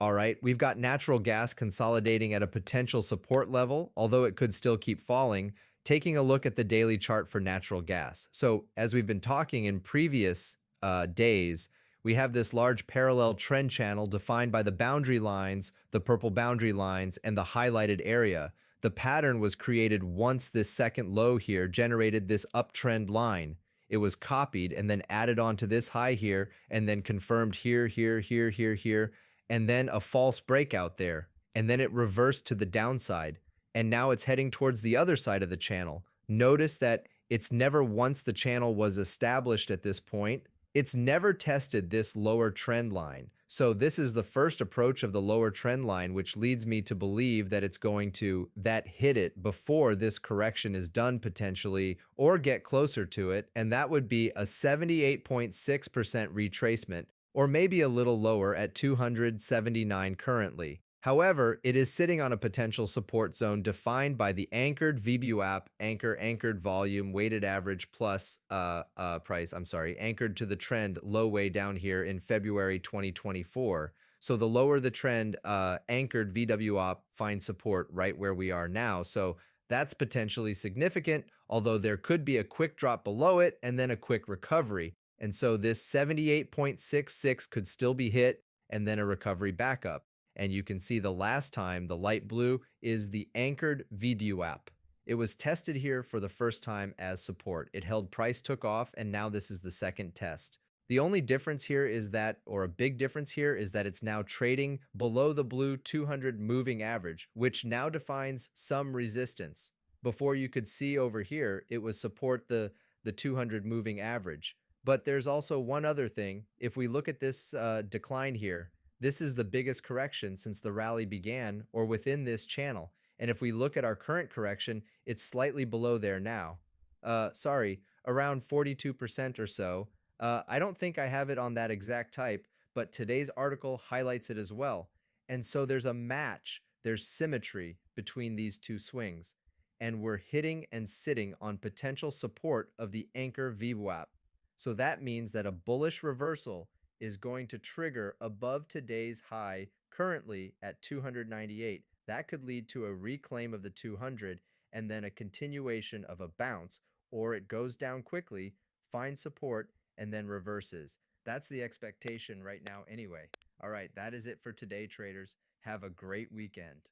All right, we've got natural gas consolidating at a potential support level, although it could still keep falling. Taking a look at the daily chart for natural gas. So, as we've been talking in previous days, we have this large parallel trend channel defined by the boundary lines, the purple boundary lines, and the highlighted area. The pattern was created once this second low here generated this uptrend line. It was copied and then added onto this high here, and then confirmed here, here, here, here, here, and then a false breakout there, and then it reversed to the downside, and now it's heading towards the other side of the channel. Notice that it's never, once the channel was established at this point, it's never tested this lower trend line. So this is the first approach of the lower trend line, which leads me to believe that it's going to hit it before this correction is done potentially, or get closer to it, and that would be a 78.6% retracement, or maybe a little lower at 279 currently. However, it is sitting on a potential support zone defined by the anchored VBUAP, anchored volume, weighted average plus price, anchored to the trend low way down here in February 2024. So the lower the trend, anchored VWAP finds support right where we are now. So that's potentially significant, although there could be a quick drop below it and then a quick recovery. And so this 78.66 could still be hit and then a recovery back up. And you can see the last time, the light blue is the anchored VWAP. It was tested here for the first time as support. It held, price took off, and now this is the second test. The only difference here is that, or a big difference here, is that it's now trading below the blue 200 moving average, which now defines some resistance. Before, you could see over here, it was support the 200 moving average. But there's also one other thing. If we look at this decline here, this is the biggest correction since the rally began, or within this channel. And if we look at our current correction, it's slightly below there now. Around 42% or so. I don't think I have it on that exact type, but today's article highlights it as well. And so there's a match, there's symmetry between these two swings. And we're hitting and sitting on potential support of the anchor VWAP. So that means that a bullish reversal is going to trigger above today's high currently at 298. That could lead to a reclaim of the 200 and then a continuation of a bounce, or it goes down quickly, finds support, and then reverses. That's the expectation right now anyway. All right, that is it for today, traders. Have a great weekend.